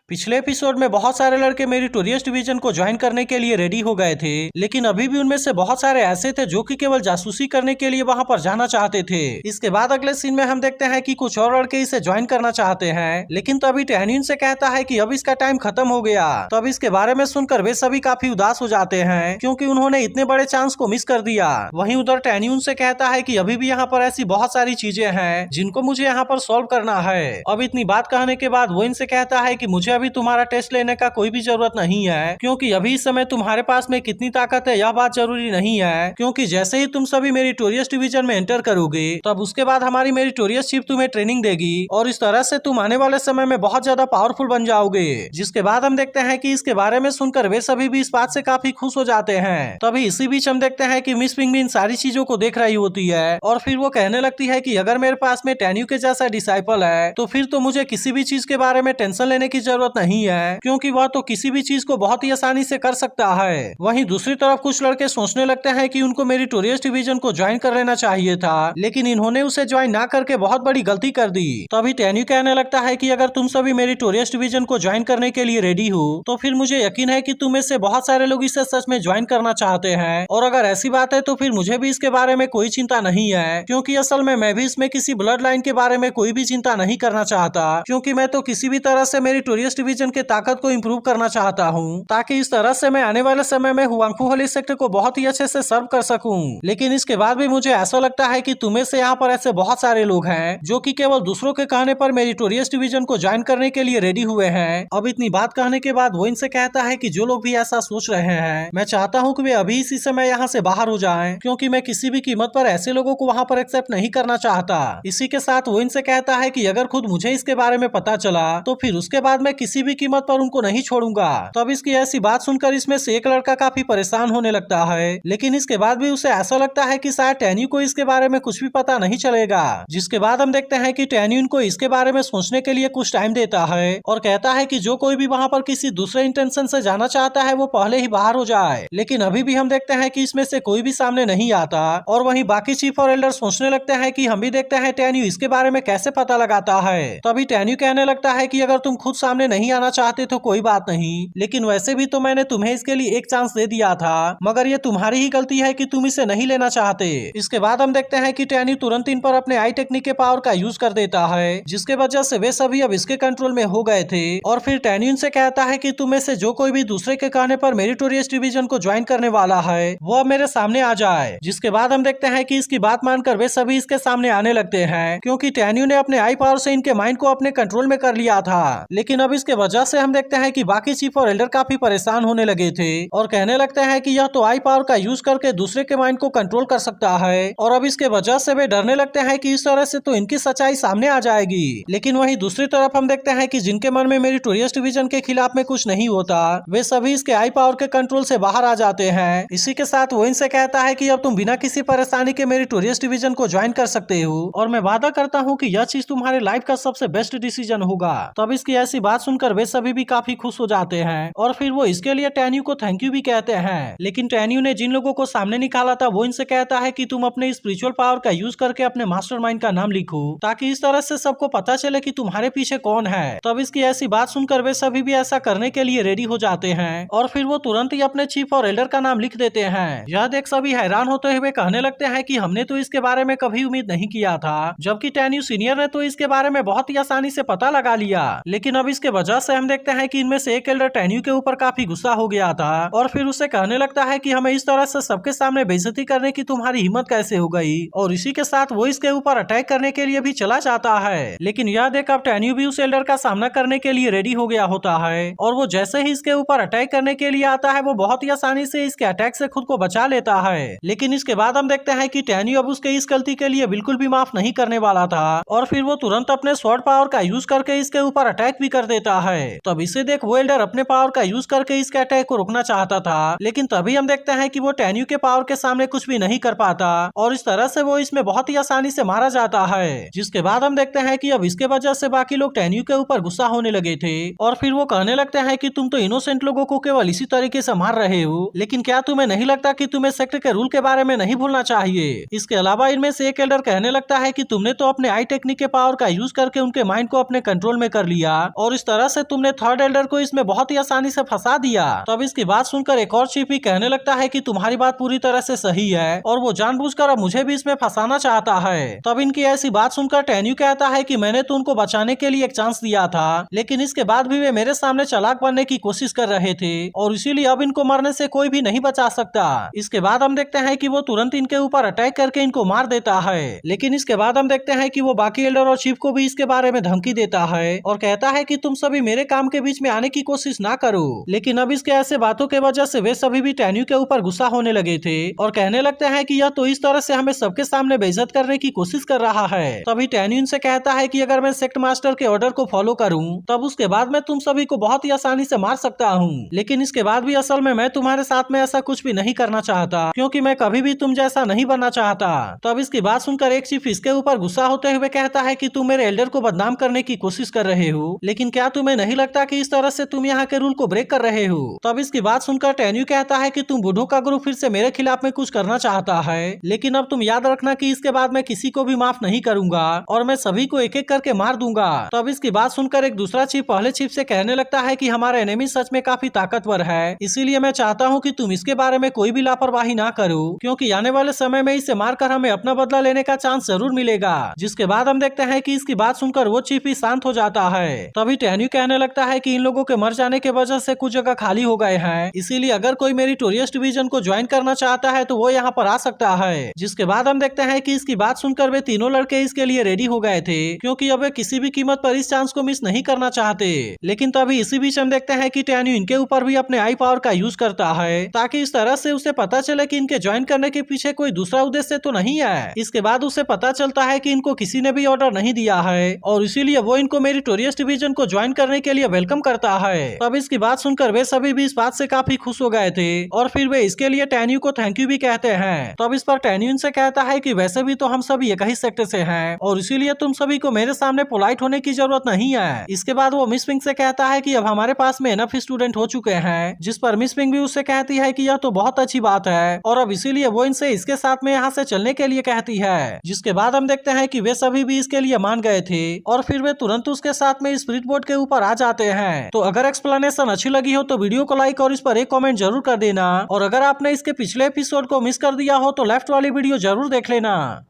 पिछले एपिसोड में बहुत सारे लड़के मेरिटोरियस डिवीजन को ज्वाइन करने के लिए रेडी हो गए थे, लेकिन अभी भी उनमें से बहुत सारे ऐसे थे जो कि केवल जासूसी करने के लिए वहां पर जाना चाहते थे। इसके बाद अगले सीन में हम देखते हैं कि कुछ और लड़के इसे ज्वाइन करना चाहते हैं, लेकिन तभी टैन्यून से कहता है कि अब इसका टाइम खत्म हो गया। तब इसके बारे में सुनकर वे सभी काफी उदास हो जाते हैं, क्योंकि उन्होंने इतने बड़े चांस को मिस कर दिया। वहीं उधर टैन्यून से कहता है कि अभी भी यहाँ पर ऐसी बहुत सारी चीजें हैं जिनको मुझे यहाँ पर सॉल्व करना है। अब इतनी बात कहने के बाद वो इनसे कहता है कि मुझे अभी तुम्हारा टेस्ट लेने का कोई भी जरूरत नहीं है, क्योंकि अभी इस समय तुम्हारे पास में कितनी ताकत है यह बात जरूरी नहीं है, क्योंकि जैसे ही तुम सभी मेरिटोरियस डिवीजन में एंटर करोगे तब उसके बाद हमारी मेरिटोरियस चीफ तुम्हें ट्रेनिंग देगी और इस तरह से तुम आने वाले समय में बहुत ज्यादा पावरफुल बन जाओगे। जिसके बाद हम देखते हैं कि इसके बारे में सुनकर वे सभी भी इस बात से काफी खुश हो जाते हैं। तभी इसी बीच हम देखते हैं कि मिस पिंग भी इन सारी चीजों को देख रही होती है और फिर वो कहने लगती है कि अगर मेरे पास में टैन्यू के जैसा डिसाइपल है तो फिर तो मुझे किसी भी चीज के बारे में टेंशन लेने की जरूरत नहीं है, क्योंकि वह तो किसी भी चीज को बहुत ही आसानी से कर सकता है। वहीं दूसरी तरफ कुछ लड़के सोचने लगते हैं कि उनको मेरिटोरियस डिवीजन को ज्वाइन कर लेना चाहिए था, लेकिन इन्होंने उसे ज्वाइन ना करके बहुत बड़ी गलती कर दी। तभी टैन्यू कहने लगता है कि अगर तुम सभी मेरिटोरियस डिवीजन को ज्वाइन करने के लिए रेडी हो तो फिर मुझे यकीन है कि तुम में से बहुत सारे लोग इसे सच में ज्वाइन करना चाहते हैं, और अगर ऐसी बात है तो फिर मुझे भी इसके बारे में कोई चिंता नहीं है, क्योंकि असल में मैं भी इसमें किसी ब्लड लाइन के बारे में कोई भी चिंता नहीं करना चाहता, क्योंकि मैं तो किसी भी तरह से मेरिटोरियस डिवीजन के ताकत को इम्प्रूव करना चाहता हूँ, ताकि इस तरह से मैं आने वाले समय में हुआंगफू होली सेक्टर को बहुत ही अच्छे से सर्व कर सकूं। लेकिन इसके बाद भी मुझे ऐसा लगता है कि तुम्हें से यहाँ पर ऐसे बहुत सारे लोग हैं जो कि केवल दूसरों के कहने पर मेरिटोरियस डिवीजन को ज्वाइन करने के लिए रेडी हुए हैं। अब इतनी बात कहने के बाद वो इनसे कहता है कि जो लोग भी ऐसा सोच रहे हैं मैं चाहता हूँ कि वे अभी इसी समय यहाँ से बाहर हो जाएं, क्योंकि मैं किसी भी कीमत पर ऐसे लोगों को वहाँ पर एक्सेप्ट नहीं करना चाहता। इसी के साथ वो इनसे कहता है कि अगर खुद मुझे इसके बारे में पता चला तो फिर उसके बाद मैं किसी भी कीमत पर उनको नहीं छोड़ूंगा। तब इसकी ऐसी बात सुनकर इसमें से एक लड़का काफी परेशान होने लगता है, लेकिन इसके बाद भी उसे ऐसा लगता है कि शायद टैन्यू को इसके बारे में कुछ भी पता नहीं चलेगा। जिसके बाद हम देखते हैं कि टैन्यू इनको इसके बारे में सोचने के लिए कुछ टाइम देता है और कहता है कि जो कोई भी वहाँ पर किसी दूसरे इंटेंशन से जाना चाहता है वो पहले ही बाहर हो जाए। लेकिन अभी भी हम देखते हैं कि इसमें से कोई भी सामने नहीं आता, और वहीं बाकी चीफ और एल्डर सोचने लगते हैं कि हम भी देखते हैं टैन्यू इसके बारे में कैसे पता लगाता है। तभी टैन्यू कहने लगता है कि अगर तुम खुद सामने नहीं आना चाहते तो कोई बात नहीं, लेकिन वैसे भी तो मैंने तुम्हें इसके लिए एक चांस दे दिया था, मगर ये तुम्हारी ही गलती है कि तुम इसे नहीं लेना चाहते। इसके बाद हम देखते हैं कि टैन्यू तुरंत इन पर अपने आई टेक्निक के पावर का यूज कर देता है, जिसके वजह से वे सभी अब इसके कंट्रोल में हो गए थे। और फिर टैन्यू इनसे कहता है कि तुम में से जो कोई भी दूसरे के कहने पर मेरिटोरियस डिवीजन को ज्वाइन करने वाला है वो अब मेरे सामने आ जाए। जिसके बाद हम देखते हैं कि इसकी बात मानकर वे सभी इसके सामने आने लगते हैं, क्योंकि टैन्यू ने अपने आई पावर से इनके माइंड को अपने कंट्रोल में कर लिया था। लेकिन अब इसके वजह से हम देखते हैं कि बाकी चीफ और एल्डर काफी परेशान होने लगे थे और कहने लगते हैं कि यह तो आई पावर का यूज करके दूसरे के माइंड को कंट्रोल कर सकता है, और अब इसके वजह से वे डरने लगते हैं कि इस तरह से तो इनकी सच्चाई सामने आ जाएगी। लेकिन वहीं दूसरी तरफ हम देखते हैं कि जिनके मन में मेरिटोरियस डिवीजन के खिलाफ में कुछ नहीं होता वे सभी इसके आई पावर के कंट्रोल से बाहर आ जाते हैं। इसी के साथ वो इनसे कहता है कि अब तुम बिना किसी परेशानी के मेरिटोरियस डिवीजन को ज्वाइन कर सकते हो, और मैं वादा करता हूँ कि यह चीज तुम्हारे लाइफ का सबसे बेस्ट डिसीजन होगा। तब इसकी ऐसी बात सुनकर वे सभी भी काफी खुश हो जाते हैं और फिर वो इसके लिए टैन्यू को थैंक यू भी कहते हैं। लेकिन टैन्यू ने जिन लोगों को सामने निकाला था वो इनसे कहता है कि तुम अपने स्पिरिचुअल पावर का यूज करके अपने मास्टरमाइंड का नाम लिखो, ताकि इस तरह से सबको पता चले कि तुम्हारे पीछे कौन है। तब इसकी ऐसी बात सुनकर वे सभी भी ऐसा करने के लिए रेडी हो जाते हैं और फिर वो तुरंत ही अपने चीफ और एल्डर का नाम लिख देते हैं। यह देख सभी हैरान होते हुए कहने लगते हैं कि हमने तो इसके बारे में कभी उम्मीद नहीं किया था, जबकि टैन्यू सीनियर ने तो इसके बारे में बहुत ही आसानी से पता लगा लिया। लेकिन अब इसके वजह से हम देखते हैं कि इनमें से एक एल्डर टैन्यू के ऊपर काफी गुस्सा हो गया था और फिर उसे कहने लगता है कि हमें इस तरह से सबके सामने बेइज्जती करने की तुम्हारी हिम्मत कैसे हो गई, और इसी के साथ वो इसके ऊपर अटैक करने के लिए भी चला जाता है। लेकिन यह देख अब टैन्यू भी उस एल्डर का सामना करने के लिए रेडी हो गया होता है, और वो जैसे ही इसके ऊपर अटैक करने के लिए आता है वो बहुत ही आसानी से इसके अटैक से खुद को बचा लेता है। लेकिन इसके बाद हम देखते हैं कि टैन्यू अब उसके इस गलती के लिए बिल्कुल भी माफ नहीं करने वाला था, और फिर वो तुरंत अपने स्वॉर्ड पावर का यूज करके इसके ऊपर अटैक भी कर देता है। तब इसे देख वो एल्डर अपने पावर का यूज करके इसके अटैक को रोकना चाहता था, लेकिन तभी हम देखते हैं कि वो टैन्यू के पावर के सामने कुछ भी नहीं कर पाता और इस तरह से वो इसमें बहुत ही आसानी से मारा जाता है। जिसके बाद हम देखते हैं कि अब इसके वजह से बाकी लोग टैन्यू के ऊपर गुस्सा होने लगे थे और फिर वो कहने लगते हैं कि तुम तो इनोसेंट लोगों को केवल इसी तरीके से मार रहे हो, लेकिन क्या तुम्हें नहीं लगता कि तुम्हें सेक्टर के रूल के बारे में नहीं भूलना चाहिए। इसके अलावा इनमें से एक एल्डर कहने लगता है कि तुमने तो अपने आई टेक्निक के पावर का यूज करके उनके माइंड को अपने कंट्रोल में कर लिया और इस तरह से तुमने थर्ड एल्डर को इसमें बहुत ही आसानी से फंसा दिया। तब इसकी बात सुनकर एक और चीफ भी कहने लगता है कि तुम्हारी बात पूरी तरह से सही है और वो जानबूझकर अब मुझे भी इसमें फंसाना चाहता है। तब इनकी ऐसी बात सुनकर टेन्यू कहता है कि मैंने तो उनको बचाने के लिए एक चांस दिया था, लेकिन इसके बाद भी वे मेरे सामने चालाक बनने की कोशिश कर रहे थे और इसीलिए अब इनको मरने से कोई भी नहीं बचा सकता। इसके बाद हम देखते हैं कि वो तुरंत इनके ऊपर अटैक करके इनको मार देता है, लेकिन इसके बाद हम देखते हैं कि वो बाकी एल्डर और चीफ को भी इसके बारे में धमकी देता है और कहता है कि तुम सभी मेरे काम के बीच में आने की कोशिश ना करो। लेकिन अब इसके ऐसे बातों के वजह से वे सभी भी टेन्यू के ऊपर गुस्सा होने लगे थे और कहने लगते हैं कि यह तो इस तरह से हमें सबके सामने बेइज्जत करने की कोशिश कर रहा है। तभी टेन्यू इनसे कहता है कि अगर मैं सेक्ट मास्टर के ऑर्डर को फॉलो करूं तब उसके बाद मैं तुम सभी को बहुत ही आसानी से मार सकता हूं, लेकिन इसके बाद भी असल में मैं तुम्हारे साथ में ऐसा कुछ भी नहीं करना चाहता, क्योंकि मैं कभी भी तुम जैसा नहीं बनना चाहता। तब इसकी बात सुनकर एक चीफ इसके ऊपर गुस्सा होते हुए कहता है कि तुम मेरे एल्डर को बदनाम करने की कोशिश कर रहे हो, लेकिन क्या तुम्हें नहीं लगता कि इस तरह से तुम यहाँ के रूल को ब्रेक कर रहे हो। तब इसकी बात सुनकर टेन्यू कहता है कि तुम बूढ़ों का ग्रुप फिर से मेरे खिलाफ में कुछ करना चाहता है, लेकिन अब तुम याद रखना कि इसके बाद मैं किसी को भी माफ नहीं करूंगा और मैं सभी को एक एक करके मार दूंगा। तब इसकी बात सुनकर एक दूसरा चीफ पहले चीफ से कहने लगता है कि हमारा एनिमी सच में काफी ताकतवर है, इसीलिए मैं चाहता हूँ कि तुम इसके बारे में कोई भी लापरवाही ना करो, क्योंकि आने वाले समय में इसे मारकर हमें अपना बदला लेने का चांस जरूर मिलेगा। जिसके बाद हम देखते हैं कि इसकी बात सुनकर वो चीफ ही शांत हो जाता है। तभी टेन्यू कहने लगता है कि इन लोगों के मर जाने के वजह से कुछ जगह खाली हो गए हैं, इसीलिए अगर कोई मेरी टोरियस डिवीजन को ज्वाइन करना चाहता है तो वो यहाँ पर आ सकता है। जिसके बाद हम देखते हैं कि इसकी बात सुनकर वे तीनों लड़के इसके लिए रेडी हो गए थे, क्योंकि अब वे किसी भी कीमत पर इस चांस को मिस नहीं करना चाहते। लेकिन तभी इसी बीच हम देखते हैं कि टेन्यू इनके ऊपर भी अपने आई पावर का यूज करता है, ताकि इस तरह से उसे पता चले कि इनके ज्वाइन करने के पीछे कोई दूसरा उद्देश्य तो नहीं है। इसके बाद उसे पता चलता है कि इनको किसी ने भी ऑर्डर नहीं दिया है और इसीलिए वो इनको मेरी टोरियस डिवीजन को ज्वाइन करने के लिए वेलकम करता है। तब इसकी बात सुनकर वे सभी भी इस बात से काफी खुश हो गए थे और फिर वे इसके लिए टेन्यू को थैंक यू भी कहते हैं। तब इस पर टेन्यू इनसे कहता है कि वैसे भी तो हम सभी एक ही सेक्टर से हैं और इसीलिए तुम सभी को मेरे सामने पोलाइट होने की जरूरत नहीं है। इसके बाद वो मिस पिंक से कहता है कि अब हमारे पास में एनफ स्टूडेंट हो चुके हैं, जिस पर मिस पिंक भी उससे कहती है कि यह तो बहुत अच्छी बात है और अब इसीलिए वो इनसे इसके साथ में यहाँ से चलने के लिए कहती है। जिसके बाद हम देखते हैं कि वे सभी भी इसके लिए मान गए थे और फिर वे तुरंत उसके साथ में स्पिरिट बोर्ड के ऊपर आ जाते हैं। तो अगर एक्सप्लेनेशन अच्छी लगी हो तो वीडियो को लाइक और इस पर एक कमेंट जरूर कर देना, और अगर आपने इसके पिछले एपिसोड को मिस कर दिया हो तो लेफ्ट वाली वीडियो जरूर देख लेना।